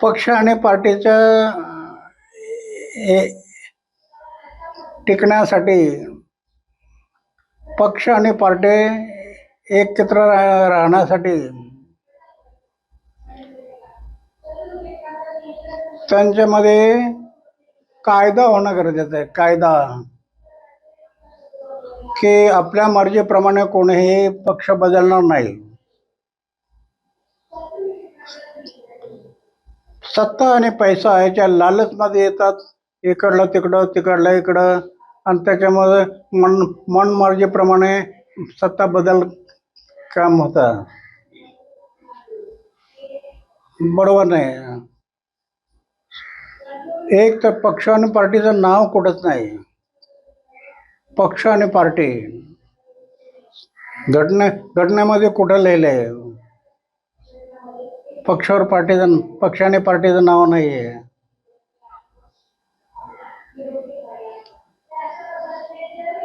पक्ष आणि पार्टीच्या टिकण्यासाठी पक्ष आणि पार्टी एकत्र राहण्यासाठी त्यांच्यामध्ये कायदा होणं गरजेचं आहे. कायदा की आपल्या मर्जीप्रमाणे कोणीही पक्ष बदलणार नाही. सत्ता आणि पैसा याच्या लालचमध्ये येतात, इकडलं तिकडं तिकडलं इकडं, आणि त्याच्यामध्ये मनमर्जीप्रमाणे सत्ता बदल काम होतं. बरोबर नाही. एक तर पक्ष आणि पार्टीचं नाव कुठंच नाही. पक्ष आणि पार्टी घटनेमध्ये कुठं लिहिलंय पक्षावर पक्ष आणि पार्टीचं नाव नाही आहे.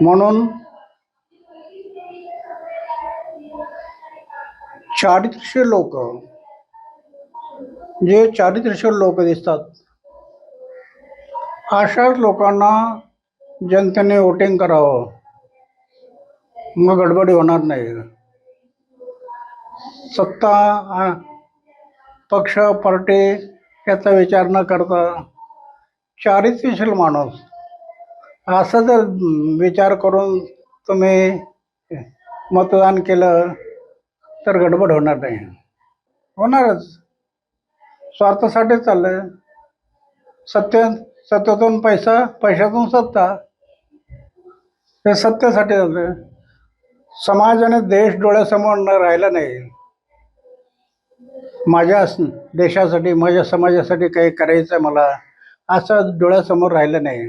म्हणून चारित्र्य लोक, जे चारित्र्य लोक दिसतात, अशा लोकांना जनतेने वोटिंग करावं, मग गडबडी होणार नाही. सत्ता पक्ष पार्टी याचा विचार न करता चारित्र्यशील माणूस असा जर विचार करून तुम्ही मतदान केलं तर गडबड होणार नाही. होणारच. स्वार्थासाठीच चाललंय. सत्तेतून पैसा, पैशातून सत्ता, हे सत्तेसाठी चाललंय. समाज आणि देश डोळ्यासमोर न राहिला नाही. माझ्या देशासाठी, माझ्या समाजासाठी काही करायचं मला, असं डोळ्यासमोर राहिलं नाही.